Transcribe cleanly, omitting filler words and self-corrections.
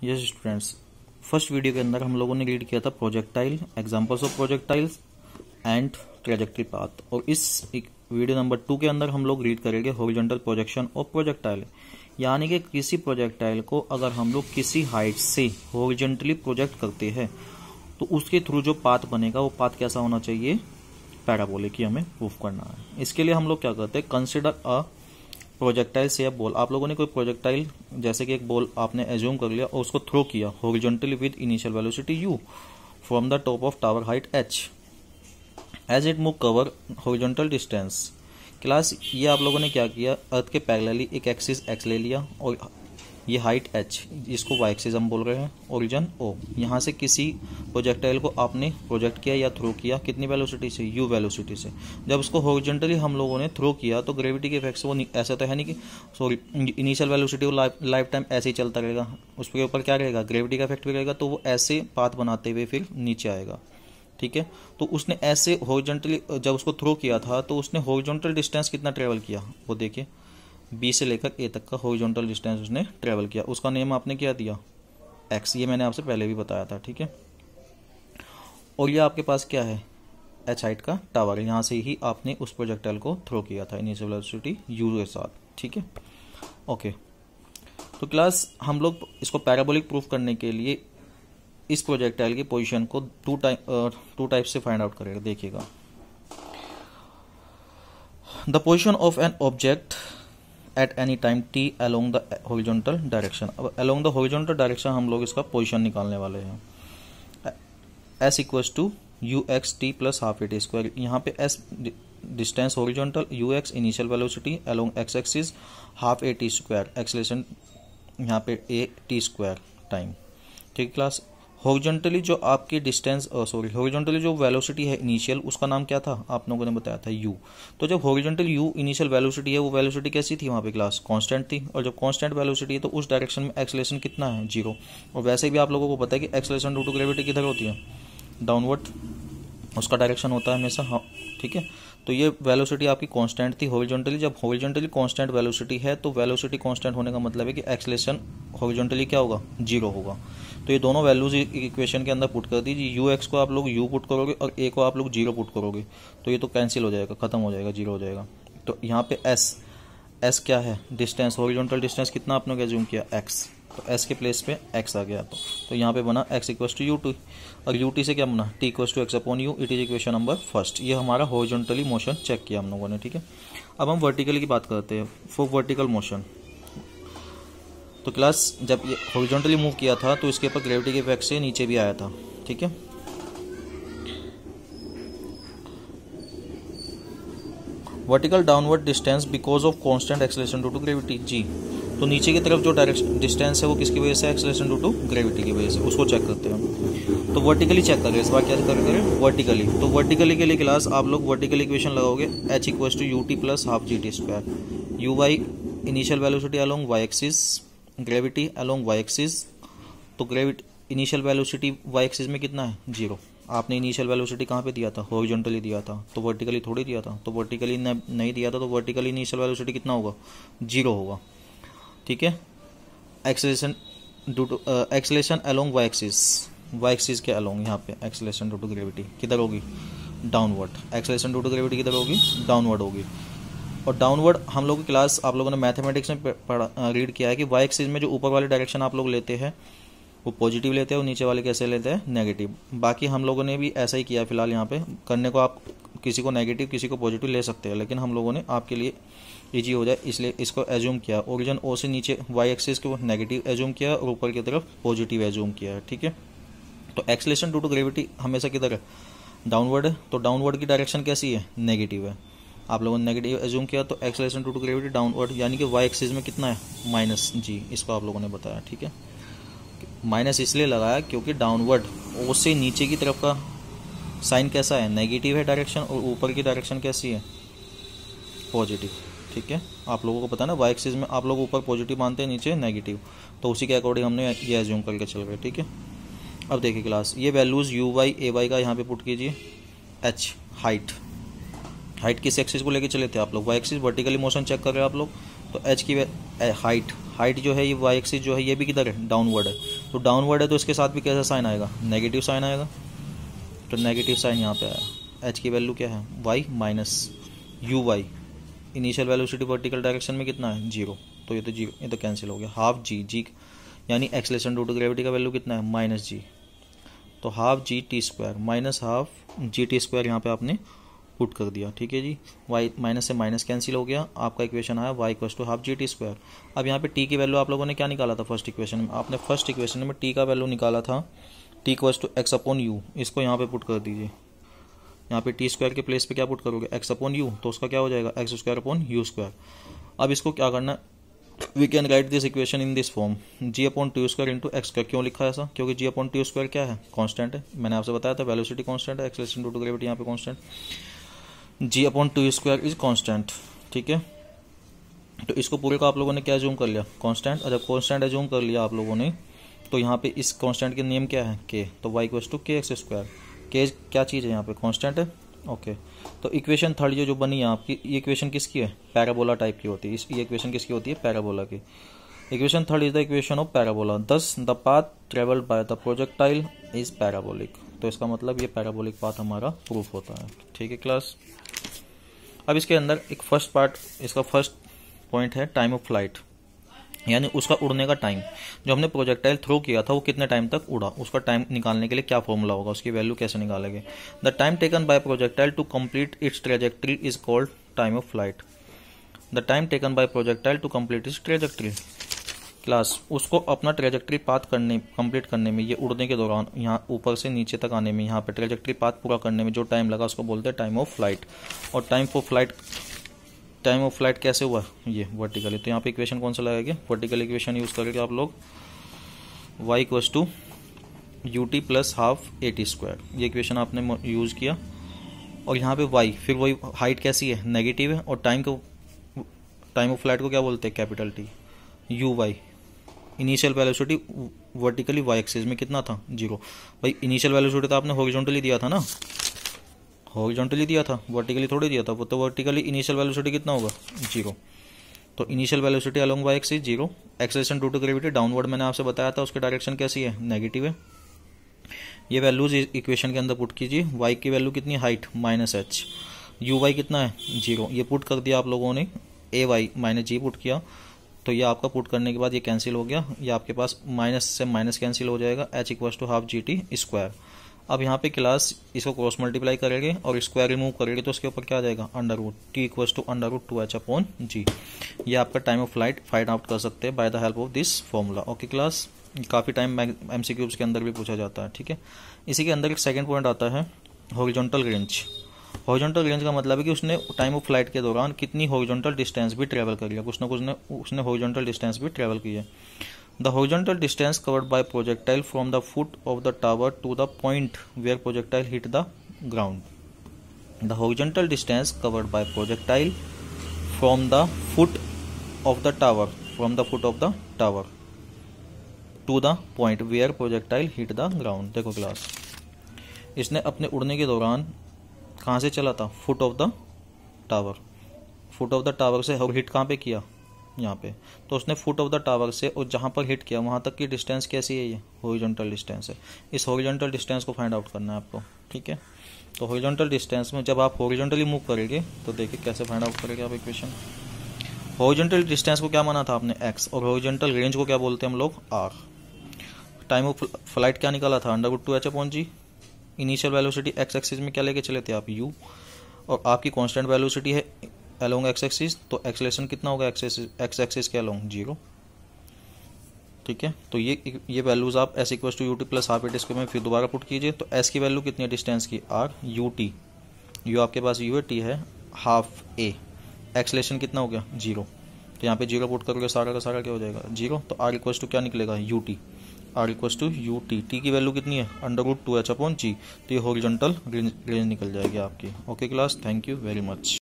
Yes students, first video के अंदर हम लोगों ने रीड किया था projectile, examples of projectiles and trajectory path. और इस वीडियो नंबर 2 के अंदर हम लोग रीड करेंगे हॉरिजॉन्टल प्रोजेक्शन ऑफ प्रोजेक्टाइल, यानी कि किसी प्रोजेक्टाइल को अगर हम लोग किसी हाइट से हॉरिजॉन्टली प्रोजेक्ट करते हैं तो उसके थ्रू जो पाथ बनेगा वो पाथ कैसा होना चाहिए, पैराबोलिक ही हमें प्रूफ करना है। इसके लिए हम लोग क्या करते हैं, कंसिडर अ प्रोजेक्टाइल से बॉल। आप लोगों ने कोई प्रोजेक्टाइल जैसे कि एक बॉल आपने एज्यूम कर लिया और उसको थ्रो किया horizontally with initial velocity u from the top of tower height h as it move cover horizontal distance. Class ये आप लोगों ने क्या किया, अर्थ के पैरेलली एक एक्सिस x ले लिया और ये हाइट h, इसको y एक्सिस हम बोल रहे हैं, ओरिजिन o। यहाँ से किसी प्रोजेक्टाइल को आपने प्रोजेक्ट किया या थ्रो किया कितनी वेलोसिटी से, u वेलोसिटी से। जब उसको हॉरिजॉन्टली हम लोगों ने थ्रो किया तो ग्रेविटी के इफेक्ट से वो ऐसा तो है नहीं कि सॉरी इनिशियल वेलोसिटी वो लाइफ टाइम ऐसे ही चलता रहेगा, उसके ऊपर क्या रहेगा, ग्रेविटी का इफेक्ट भी रहेगा, तो वो ऐसे पाथ बनाते हुए फिर नीचे आएगा। ठीक है, तो उसने ऐसे हॉरिजॉन्टली जब उसको थ्रो किया था तो उसने हॉरिजॉन्टल डिस्टेंस कितना ट्रेवल किया, वो देखिए B से लेकर A तक का हॉरिजॉन्टल डिस्टेंस उसने ट्रेवल किया। उसका नेम आपने क्या दिया, x, ये मैंने आपसे पहले भी बताया था। ठीक है, और ये आपके पास क्या है, h हाइट का टावर, यहाँ से ही आपने उस प्रोजेक्टाइल को थ्रो किया था इनिशियल वेलोसिटी u के साथ। ठीक है, ओके। तो क्लास हम लोग इसको पैराबोलिक प्रूफ करने के लिए इस प्रोजेक्टाइल की पोजीशन को टू टाइप से फाइंड आउट करेगा। देखिएगा, the position of an object at any time t along the horizontal direction. अब along द हॉरिजॉन्टल डायरेक्शन हम लोग इसका पोजीशन निकालने वाले हैं। s equals to u x t plus half a t square. यहाँ पे s distance horizontal, u x initial velocity along x axis, half a t square acceleration, यहाँ पे ए टी स्क्वायर टाइम। ठीक class, horizontally जो आपकी distance horizontally जो velocity है initial, उसका नाम क्या था, आप लोगों ने बताया था u। तो जब हॉरिजॉन्टल u इनिशियल वेलोसिटी है, वो वेलोसिटी कैसी थी वहाँ पे क्लास, कांस्टेंट थी। और जब कांस्टेंट वेलोसिटी है तो उस डायरेक्शन में एक्सेलेरेशन कितना है, 0। और वैसे भी आप लोगों को पता है कि एक्सेलेरेशन ड्यू टू ग्रेविटी किधर होती है, डाउनवर्ड, उसका डायरेक्शन होता है हमेशा। हाँ ठीक है, तो ये वेलोसिटी आपकी कांस्टेंट थी हॉरिजॉन्टली। जब हॉरिजॉन्टली कांस्टेंट वेलोसिटी है तो वेलोसिटी कांस्टेंट होने का मतलब है कि एक्सेलेरेशन हॉरिजॉन्टली क्या होगा, 0 होगा। तो ये दोनों वैल्यूज इक्वेशन के अंदर पुट कर दीजिए। यू एक्स को आप लोग u पुट करोगे और a को आप लोग 0 पुट करोगे, तो ये तो कैंसिल हो जाएगा, खत्म हो जाएगा, 0 हो जाएगा। तो यहाँ पे s क्या है, डिस्टेंस, हॉरिजॉन्टल डिस्टेंस कितना आपने एज्यूम किया, x, तो s के प्लेस पे x आ गया। तो यहाँ पे बना x इक्वल्स टू u2 और ut से क्या बना, t equals to x upon u। It is equation number first. ये हमारा हॉरिजॉन्टली मोशन चेक किया हम लोगों ने। ठीक है, अब हम वर्टिकली की बात करते हैं, फॉर वर्टिकल मोशन। तो क्लास जब ये हॉरिजॉन्टली मूव किया था तो इसके ऊपर ग्रेविटी के इफेक्ट से नीचे भी आया था। ठीक है, vertical downward distance because of constant acceleration due to gravity g। तो नीचे की तरफ जो डायरेक्शन डिस्टेंस है वो किसकी वजह से, एक्सेलरेशन ड्यू टू ग्रेविटी की वजह से, उसको चेक करते हैं। तो वर्टिकली चेक करें, इस बार क्या करेंगे, वर्टिकली। तो वर्टिकली के लिए क्लास आप लोग वर्टिकल इक्वेशन लगाओगे, h equals to u t plus half g t square. U y initial velocity along y axis, gravity along y axis. तो gravity initial velocity y axis में कितना है, 0। आपने इनिशियल वेलोसिटी कहाँ पे दिया था, हॉरिजॉन्टली दिया था, तो वर्टिकली थोड़ी दिया था। तो वर्टिकली नहीं दिया था तो वर्टिकली इनिशियल वेलोसिटी कितना होगा, 0 होगा। ठीक है, acceleration due to acceleration along y axis के अलोंग, यहाँ पे एक्सेलेरेशन ड्यू टू ग्रेविटी किधर होगी, downward. Acceleration due to gravity किधर होगी, डाउनवर्ड होगी। और डाउनवर्ड हम लोग की क्लास आप लोगों ने मैथमेटिक्स में रीड किया है कि y एक्सिस में जो ऊपर वाले डायरेक्शन आप लोग लेते हैं वो पॉजिटिव लेते हैं और नीचे वाले कैसे लेते हैं, नेगेटिव। बाकी हम लोगों ने भी ऐसा ही किया फिलहाल यहाँ पे करने को, आप किसी को नेगेटिव किसी को पॉजिटिव ले सकते हैं, लेकिन हम लोगों ने आपके लिए ईजी हो जाए इसलिए इसको एज्यूम किया। ओरिजिन O से नीचे y एक्सिस को नेगेटिव एज्यूम किया और ऊपर की तरफ पॉजिटिव एज्यूम किया है। ठीक है, तो एक्सेलरेशन ड्यू टू ग्रेविटी हमेशा किधर है, डाउनवर्ड है। तो डाउनवर्ड की डायरेक्शन कैसी है, नेगेटिव है। आप लोगों ने नेगेटिव एज्यूम किया तो acceleration due to gravity downward, यानी कि y एक्सिस में कितना है, माइनस g, इसको आप लोगों ने बताया। ठीक है, माइनस इसलिए लगाया क्योंकि डाउनवर्ड O से नीचे की तरफ का साइन कैसा है, नेगेटिव है डायरेक्शन, और ऊपर की डायरेक्शन कैसी है, पॉजिटिव। ठीक है, आप लोगों को पता है ना, y एक्सिस में आप लोग ऊपर पॉजिटिव मानते हैं, नीचे नेगेटिव, तो उसी के अकॉर्डिंग हमने ये एज्यूम करके चल गए। ठीक है, अब देखिए क्लास, ये वैल्यूज u वाई ए वाई का यहाँ पे पुट कीजिए। h हाइट किस एक्सिस को लेके चले थे आप लोग, y axis, vertically motion check कर रहे हैं आप लोग, तो h की हाइट जो है ये y एक्सिस जो है ये भी किधर है, डाउनवर्ड है। तो डाउनवर्ड है तो इसके साथ भी कैसा साइन आएगा, नेगेटिव साइन आएगा, तो नेगेटिव साइन यहाँ पे आया। एच की वैल्यू क्या है, y minus u y, initial velocity vertical direction में कितना है 0, तो ये तो 0, ये तो कैंसिल हो गया। हाफ जी, जी यानी एक्सेलरेशन ड्यू टू ग्रेविटी का वैल्यू कितना है माइनस जी, तो half g t square minus half g t square यहाँ पे आपने पुट कर दिया, ठीक है जी। वाई माइनस से माइनस कैंसिल हो गया, आपका इक्वेशन आया y equals to half g t square. अब यहाँ पे टी की वैल्यू आप लोगों ने क्या निकाला था फर्स्ट इक्वेशन में, आपने फर्स्ट इक्वेशन में टी का वैल्यू निकाला था t equals to x upon u, इसको यहाँ पे पुट कर दीजिए। यहाँ पे टी स्क्वायर के प्लेस पे क्या पुट करोगे, एक्स अपॉन यू, तो उसका क्या हो जाएगा x square upon u square. अब इसको क्या करना, we can write this equation in this form, g upon t square into x square. क्यों लिखा है ऐसा, क्योंकि जी अपॉन टी स्क्वायर क्या है, कांस्टेंट है, मैंने आपसे बताया था वेलोसिटी कांस्टेंट है, एक्सेलरेशन ड्यू टू ग्रेविटी यहाँ पे constant, g upon t square is constant, ठीक है। तो इसको पूरे का आप लोगों ने क्या जूम कर लिया, कांस्टेंट। जब कांस्टेंट जूम कर लिया आप लोगों ने, तो यहाँ पे इस कांस्टेंट के नेम क्या है के, तो वाई इक्वल्स टू के एक्स स्क्वायर, के क्या चीज़ है यहाँ पे, कांस्टेंट है, ओके। तो इक्वेशन थर्ड ये जो बनी है आपकी, ये इक्वेशन किसकी है, पैराबोला टाइप की होती है, ये इक्वेशन किसकी होती है, पैराबोला की। Equation third is the equation of parabola, this the path travelled by the projectile is parabolic. तो इसका मतलब ये पैराबोलिक पाथ हमारा प्रूफ होता है, ठीक है क्लास। अब इसके अंदर एक फर्स्ट पार्ट, इसका फर्स्ट पॉइंट है टाइम ऑफ फ्लाइट, यानी उसका उड़ने का टाइम। जो हमने प्रोजेक्टाइल थ्रो किया था वो कितने टाइम तक उड़ा, उसका टाइम निकालने के लिए क्या फॉर्मूला होगा, उसकी वैल्यू कैसे निकालेंगे। The time taken by projectile to complete its trajectory is called time of flight. The time taken by projectile to complete its trajectory, class उसको अपना ट्रेजेक्ट्री पाथ करने कंप्लीट करने में, ये उड़ने के दौरान यहाँ ऊपर से नीचे तक आने में, यहाँ पे ट्रेजेक्ट्री पाथ पूरा करने में जो टाइम लगा उसको बोलते हैं टाइम ऑफ फ्लाइट। और टाइम ऑफ फ्लाइट कैसे हुआ, ये वर्टिकली, तो यहाँ पे इक्वेशन कौन सा लगाएंगे, वर्टिकल इक्वेशन यूज करके आप लोग y equals to u t plus half a t square, ये इक्वेशन आपने यूज किया। और यहाँ पे y, फिर वही हाइट कैसी है, नेगेटिव है, और टाइम ऑफ फ्लाइट को क्या बोलते हैं, capital T, u y. Initial velocity vertically y axis में कितना था 0, भाई इनिशियल वेलोसिटी तो आपने हॉरिजॉन्टली दिया था ना, हॉरिजॉन्टली दिया था, वर्टिकली थोड़ी दिया था, वो तो वर्टिकली इनिशियल वेलोसिटी कितना होगा 0। तो initial velocity along y axis 0, acceleration due to gravity downward मैंने आपसे बताया था, उसकी डायरेक्शन कैसी है, नेगेटिव है। ये वैल्यूज इक्वेशन के अंदर पुट कीजिए, वाई की वैल्यू कितनी, height minus h, u y कितना है 0, ये पुट कर दिया आप लोगों ने, ए वाई माइनस जी पुट किया, तो ये आपका पुट करने के बाद ये कैंसिल हो गया, ये आपके पास माइनस से माइनस कैंसिल हो जाएगा, h equals to half g t square. अब यहाँ पे क्लास इसको क्रॉस मल्टीप्लाई करेंगे और स्क्वायर रिमूव करेंगे, तो उसके ऊपर क्या आ जाएगा, under root t equals to under root 2h upon g. ये आपका time of flight find out कर सकते हैं by the help of this formula, okay class. काफ़ी टाइम एमसीक्यूज के अंदर भी पूछा जाता है, ठीक है। इसी के अंदर एक सेकेंड पॉइंट आता है हॉरिजॉन्टल रेंज। हॉरिजॉन्टल रेंज का मतलब है कि उसने टाइम ऑफ फ्लाइट के दौरान कितनी हॉरिजॉन्टल डिस्टेंस भी ट्रेवल करी है, कुछ ना कुछ उसने हॉरिजॉन्टल डिस्टेंस भी ट्रेवल की है। The horizontal distance covered by projectile from the foot of the tower to the point where projectile hit the ground. The horizontal distance covered by projectile from the foot of the tower to the point where projectile hit the ground. देखो class, इसने अपने उड़ने के दौरान कहाँ से चला था, फुट ऑफ द टावर से, और हिट कहाँ पे किया, यहाँ पे। तो उसने फुट ऑफ द टावर से और जहाँ पर हिट किया वहाँ तक की डिस्टेंस कैसी है, ये हॉरिजॉन्टल डिस्टेंस है। इस हॉरिजॉन्टल डिस्टेंस को फाइंड आउट करना है आपको, ठीक है। तो हॉरिजॉन्टल डिस्टेंस में जब आप हॉरिजॉन्टली मूव करेंगे तो देखिए कैसे फाइंड आउट करेंगे आप इक्वेशन। हॉरिजॉन्टल डिस्टेंस को क्या माना था आपने, x, और हॉरिजॉन्टल रेंज को क्या बोलते हैं हम लोग, r। टाइम ऑफ फ्लाइट क्या निकाला था, अंडर रूट 2h अपॉन जी। इनिशियल वेलोसिटी एक्स एक्सिस में क्या लेके चले थे आप, u, और आपकी कांस्टेंट वेलोसिटी है अलोंग एक्स एक्सिस, तो एक्सेलरेशन कितना होगा एक्स एक्सिस के अलोंग 0, ठीक है। तो ये वैल्यूज आप s equal to u t plus half a t square में फिर दोबारा पुट कीजिए। तो s की वैल्यू कितनी है डिस्टेंस की, r, यू टी, यू आपके पास यू है, टी है हाफ ए, एक्सेलरेशन कितना हो गया 0, तो यहाँ पे 0 पुट करोगे सारा का सारा क्या हो जाएगा 0। तो r इक्वल टू क्या निकलेगा, u t, r equal to u t, t की वैल्यू कितनी है, अंडर रूट 2h अपॉन जी। तो ये हॉरिजॉन्टल रेंज निकल जाएगी आपकी, okay class, thank you very much.